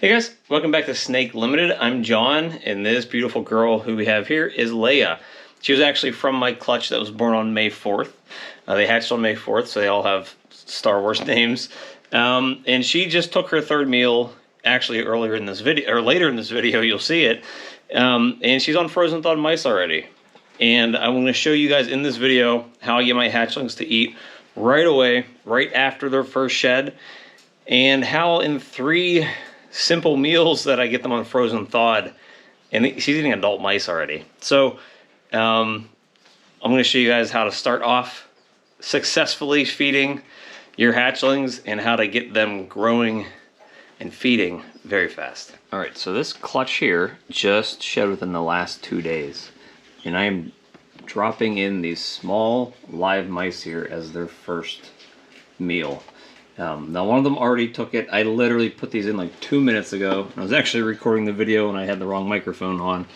Hey guys, welcome back to SNKE Limited. I'm John, and this beautiful girl who we have here is Leia. She was actually from my clutch that was born on May 4th. They hatched on May 4th, so they all have Star Wars names. And she just took her third meal, actually earlier in this video, or later in this video, you'll see it. And she's on frozen thawed mice already. And I'm going to show you guys in this video how I get my hatchlings to eat right away, right after their first shed, and how in 3 simple meals that I get them on frozen thawed, and she's eating adult mice already. So I'm going to show you guys how to start off successfully feeding your hatchlings and how to get them growing and feeding very fast. All right, so this clutch here just shed within the last 2 days, and I am dropping in these small live mice here as their first meal. Now one of them already took it. I literally put these in like 2 minutes ago. I was actually recording the video and I had the wrong microphone on.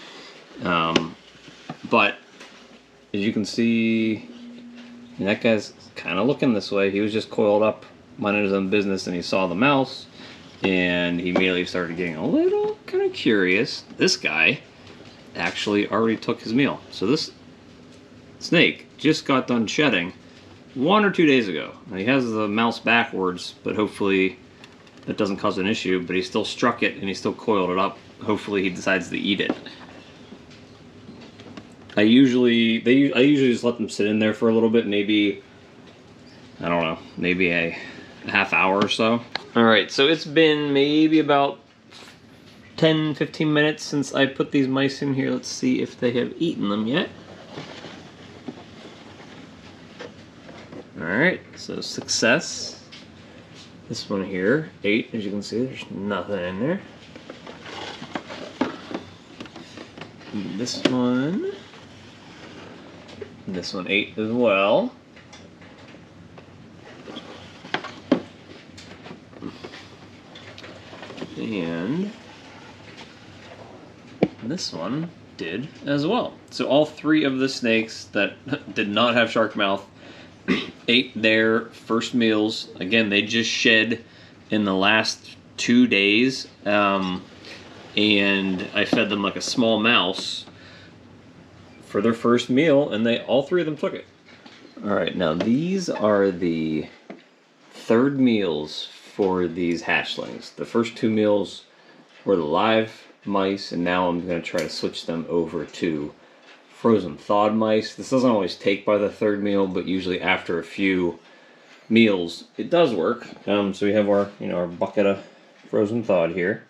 But as you can see, that guy's kind of looking this way. He was just coiled up, minding his own business, and he saw the mouse and he immediately started getting a little kind of curious. This guy actually already took his meal. So this snake just got done shedding 1 or 2 days ago. Now he has the mouse backwards, but hopefully that doesn't cause an issue, but he still struck it and he still coiled it up. Hopefully he decides to eat it. I usually just let them sit in there for a little bit, maybe, I don't know, maybe a half hour or so. Alright, so it's been maybe about 10-15 minutes since I put these mice in here. Let's see if they have eaten them yet. Alright, so success. This one here, 8, as you can see, there's nothing in there. And this one 8 as well. And this one did as well. So all 3 of the snakes that did not have shark mouth ate their first meals. Again, they just shed in the last 2 days, and I fed them like a small mouse for their first meal, and all 3 of them took it. Alright, now these are the third meals for these hatchlings. The first 2 meals were the live mice, and now I'm going to try to switch them over to frozen thawed mice. This doesn't always take by the 3rd meal, but usually after a few meals it does work. So we have our our bucket of frozen thawed here.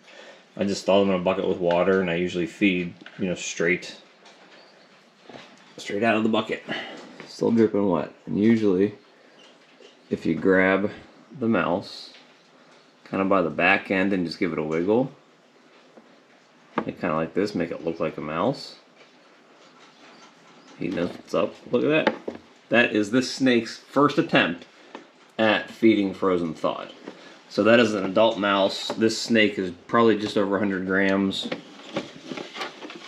I just thaw them in a bucket with water, and I usually feed straight out of the bucket, still dripping wet. And usually if you grab the mouse kind of by the back end and just give it a wiggle, kind of like this, make it look like a mouse. He knows what's up. Look at that. That is this snake's first attempt at feeding frozen thawed. So that is an adult mouse. This snake is probably just over 100 grams.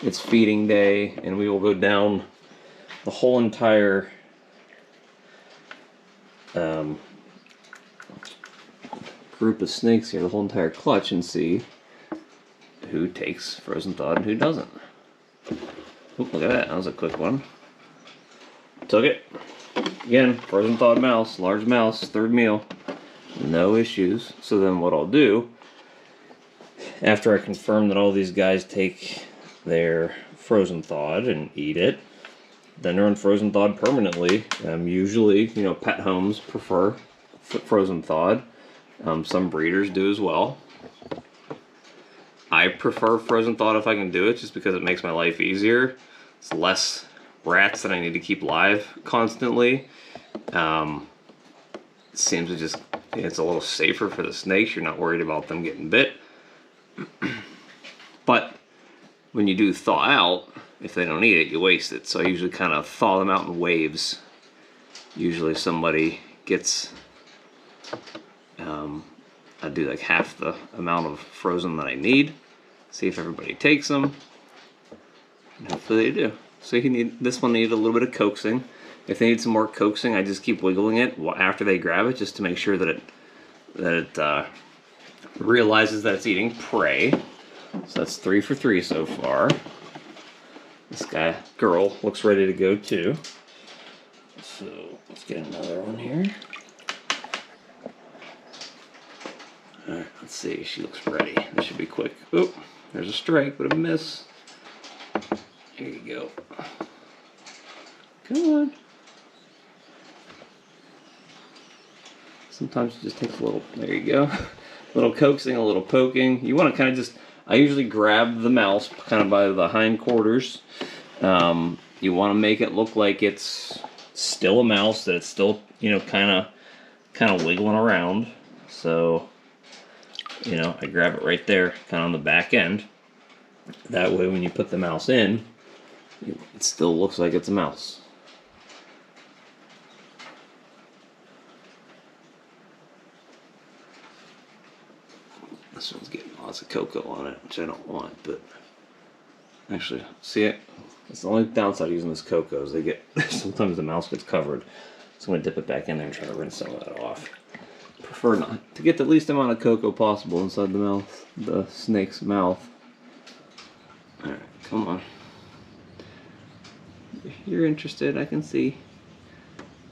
It's feeding day, and we will go down the whole entire group of snakes here, the whole entire clutch, and see who takes frozen thawed and who doesn't. Oop, look at that. That was a quick one. Took it. Again, frozen thawed mouse, large mouse, 3rd meal. No issues. So then what I'll do, after I confirm that all these guys take their frozen thawed and eat it, then they're on frozen thawed permanently. Usually, pet homes prefer frozen thawed. Some breeders do as well. I prefer frozen thawed if I can do it, just because it makes my life easier. It's less rats that I need to keep live constantly. It seems to just, it's a little safer for the snakes. You're not worried about them getting bit. But when you do thaw out, if they don't eat it, you waste it. So I usually kind of thaw them out in waves. Usually somebody gets, I do like half the amount of frozen that I need. See if everybody takes them. And hopefully they do. So this one needed a little bit of coaxing. If they need some more coaxing, I just keep wiggling it after they grab it, just to make sure that it realizes that it's eating prey. So that's 3 for 3 so far. This girl looks ready to go too. So let's get another one here. Alright, let's see. She looks ready. This should be quick. Oh, there's a strike, but a miss. Here you go. Come on. Sometimes it just takes a little, there you go. A little coaxing, a little poking. You want to kind of just, I usually grab the mouse kind of by the hindquarters. You want to make it look like it's still a mouse, that it's still, you know, kind of wiggling around. So, you know, I grab it right there, kind of on the back end. That way when you put the mouse in, it still looks like it's a mouse. This one's getting lots of cocoa on it, which I don't want, but actually, see it? It's the only downside of using this cocoa is they get, sometimes the mouse gets covered. So I'm going to dip it back in there and try to rinse some of that off. Prefer not to get the least amount of cocoa possible inside the mouth, the snake's mouth. Alright, come on. If you're interested, I can see.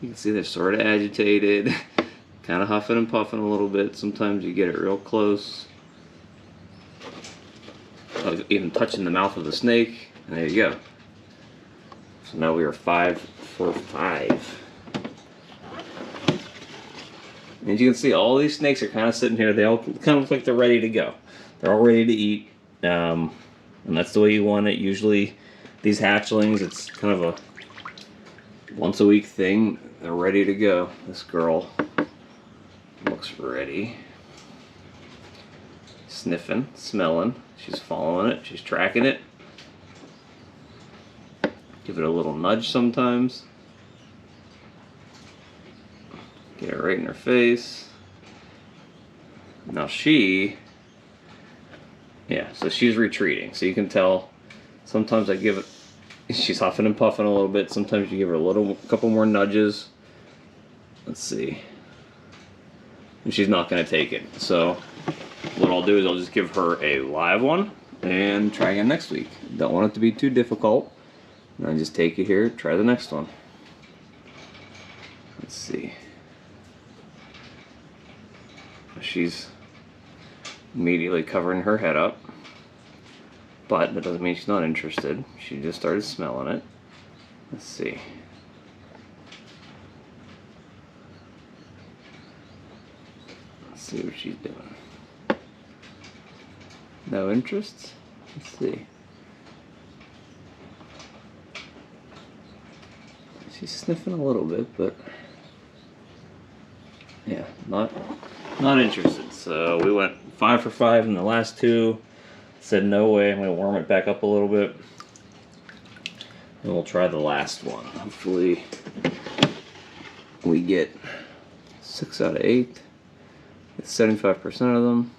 You can see they're sort of agitated, kind of huffing and puffing a little bit. Sometimes you get it real close. Even touching the mouth of the snake, and there you go. So now we are 5 for 5. And as you can see, all these snakes are kind of sitting here. They all kind of look like they're ready to go. They're all ready to eat, and that's the way you want it. Usually, these hatchlings, it's kind of a once-a-week thing. They're ready to go. This girl looks ready. Sniffing, smelling. She's following it. She's tracking it. Give it a little nudge sometimes. Get it right in her face. Now so she's retreating. So you can tell, sometimes I give it, she's huffing and puffing a little bit. Sometimes you give her a couple more nudges. Let's see. And she's not going to take it. So what I'll do is I'll just give her a live one and try again next week. Don't want it to be too difficult. And I just take it here, try the next one. Let's see. She's immediately covering her head up, but that doesn't mean she's not interested. She just started smelling it. Let's see. Let's see what she's doing. No interest? Let's see. She's sniffing a little bit, but yeah, not interested. So we went 5 for 5 in the last two. Said no way. I'm gonna warm it back up a little bit, and we'll try the last one. Hopefully, we get 6 out of 8. It's 75% of them.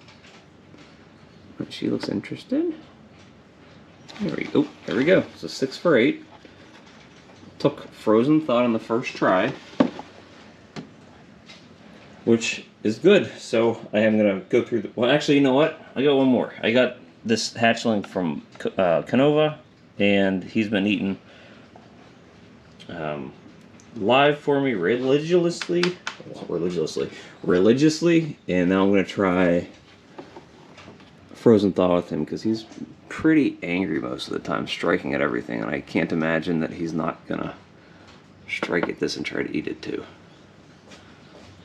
But she looks interested. There we go. There we go. So 6 for 8. Took frozen thawed on the first try, which is good. So I am gonna go through the. Well, actually, you know what? I got one more. I got this hatchling from Canova, and he's been eating live for me religiously, and now I'm gonna try frozen thaw with him because he's pretty angry most of the time, striking at everything, and I can't imagine that he's not gonna strike at this and try to eat it too.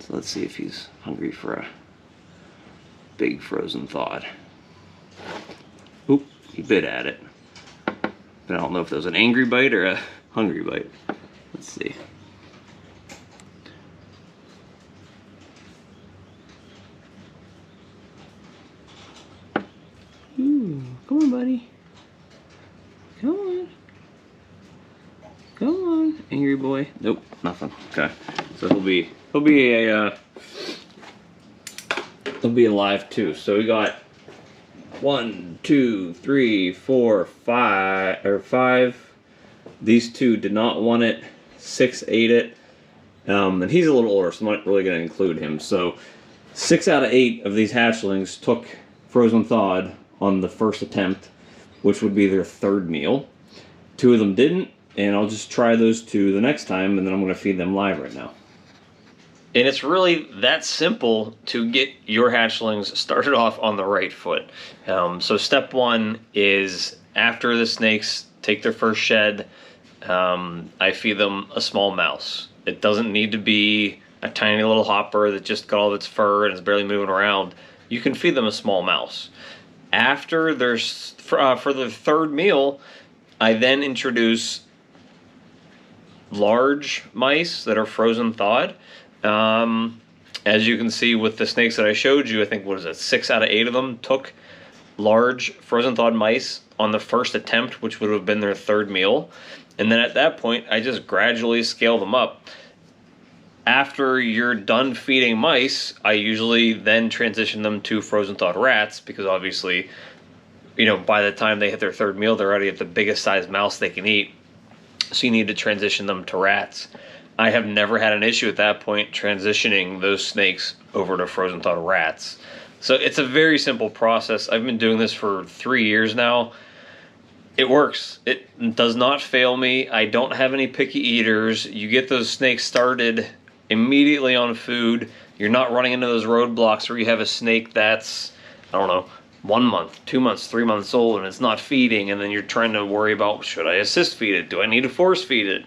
So let's see if he's hungry for a big frozen thawed. Oop, he bit at it. But I don't know if that was an angry bite or a hungry bite. Let's see. Ooh, come on, buddy. Come on. Come on, angry boy. Nope, nothing. Okay, so he'll be alive too. So we got 1, 2, 3, 4, 5. These two did not want it. 6 ate it. And he's a little older, so I'm not really going to include him. So 6 out of 8 of these hatchlings took frozen thawed on the first attempt, which would be their third meal. 2 of them didn't, and I'll just try those 2 the next time, and then I'm going to feed them live right now. And it's really that simple to get your hatchlings started off on the right foot. So step 1 is after the snakes take their first shed, I feed them a small mouse. It doesn't need to be a tiny little hopper that just got all of its fur and is barely moving around. You can feed them a small mouse. After for the third meal, I then introduce large mice that are frozen thawed. As you can see with the snakes that I showed you, I think, 6 out of 8 of them took large frozen thawed mice on the first attempt, which would have been their third meal. And then at that point, I just gradually scale them up. After you're done feeding mice, I usually then transition them to frozen thawed rats, because obviously, by the time they hit their third meal, they're already at the biggest size mouse they can eat. So you need to transition them to rats. I have never had an issue at that point transitioning those snakes over to frozen thawed rats. So it's a very simple process. I've been doing this for 3 years now. It works. It does not fail me. I don't have any picky eaters. You get those snakes started immediately on food. You're not running into those roadblocks where you have a snake that's, 1 month, 2 months, 3 months old, and it's not feeding, and then you're trying to worry about, should I assist feed it? Do I need to force feed it?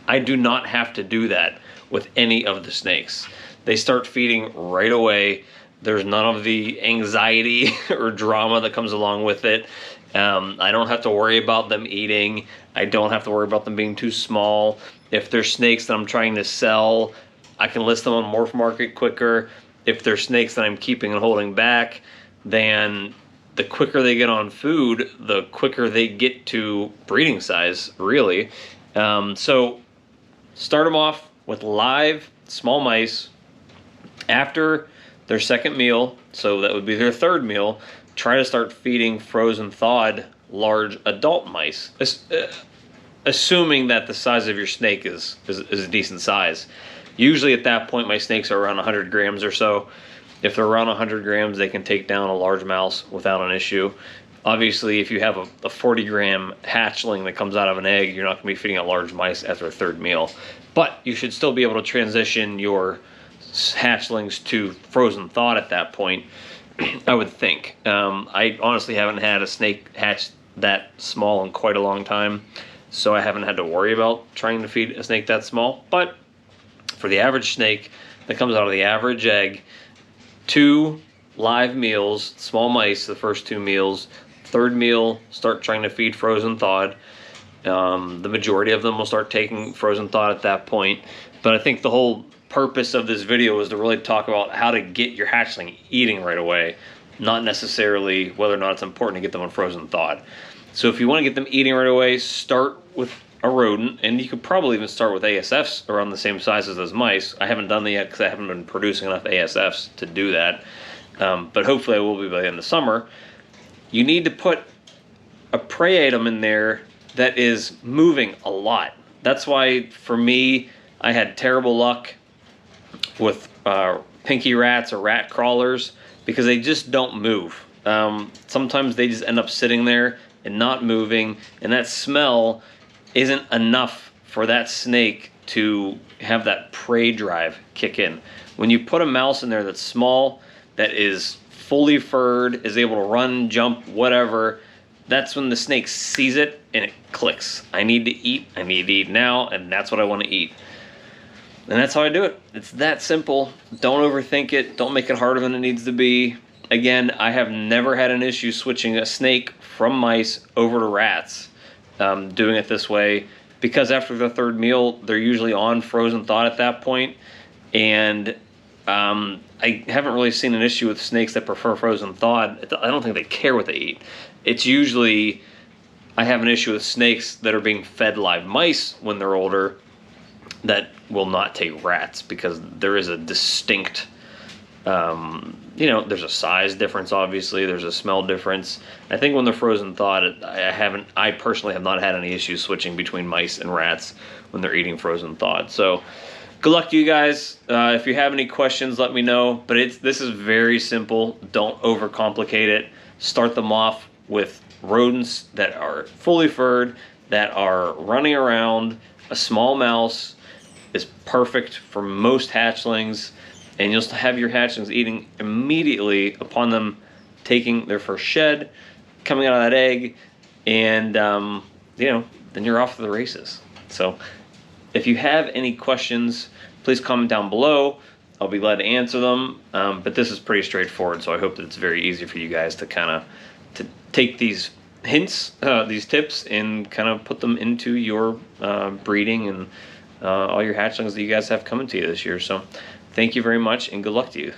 I do not have to do that with any of the snakes. They start feeding right away. There's none of the anxiety or drama that comes along with it. I don't have to worry about them eating. I don't have to worry about them being too small. If they're snakes that I'm trying to sell, I can list them on Morph Market quicker. If they're snakes that I'm keeping and holding back, then the quicker they get on food, the quicker they get to breeding size, really. So start them off with live small mice. After their second meal, so that would be their third meal, try to start feeding frozen thawed large adult mice, assuming that the size of your snake is a decent size. Usually at that point, my snakes are around 100 grams or so. If they're around 100 grams, they can take down a large mouse without an issue. Obviously, if you have a 40-gram hatchling that comes out of an egg, you're not going to be feeding a large mice after a third meal. But you should still be able to transition your hatchlings to frozen thawed at that point, I would think. I honestly haven't had a snake hatch that small in quite a long time, so I haven't had to worry about trying to feed a snake that small. But for the average snake that comes out of the average egg, 2 live meals, small mice, the first 2 meals. Third meal, start trying to feed frozen thawed. The majority of them will start taking frozen thawed at that point. But I think the whole purpose of this video is to really talk about how to get your hatchling eating right away, not necessarily whether or not it's important to get them on frozen thawed. So if you want to get them eating right away, start with a rodent, and you could probably even start with ASFs around the same size as those mice. I haven't done that yet because I haven't been producing enough ASFs to do that, but hopefully I will be by the end of summer. You need to put a prey item in there that is moving a lot. That's why, for me, I had terrible luck with pinky rats or rat crawlers, because they just don't move. Sometimes they just end up sitting there and not moving, and that smell isn't enough for that snake to have that prey drive kick in. When you put a mouse in there that's small, that is fully furred, is able to run, jump, whatever, that's when the snake sees it and it clicks. I need to eat now, and that's what I want to eat. And that's how I do it. It's that simple. Don't overthink it. Don't make it harder than it needs to be. Again, I have never had an issue switching a snake from mice over to rats, doing it this way, because after the third meal, they're usually on frozen thawed at that point. And I haven't really seen an issue with snakes that prefer frozen thawed. I don't think they care what they eat. It's usually, I have an issue with snakes that are being fed live mice when they're older that will not take rats, because there is a distinct, there's a size difference, obviously, there's a smell difference. I think when they're frozen thawed, I personally have not had any issues switching between mice and rats when they're eating frozen thawed. So good luck to you guys. If you have any questions, let me know. But this is very simple. Don't overcomplicate it. Start them off with rodents that are fully furred, that are running around. A small mouse is perfect for most hatchlings, and you'll have your hatchlings eating immediately upon them taking their first shed, coming out of that egg, and then you're off to the races. So if you have any questions, please comment down below. I'll be glad to answer them. But this is pretty straightforward, so I hope that it's very easy for you guys to kind of take these hints, these tips, and kind of put them into your breeding and all your hatchlings that you guys have coming to you this year. So thank you very much, and good luck to you.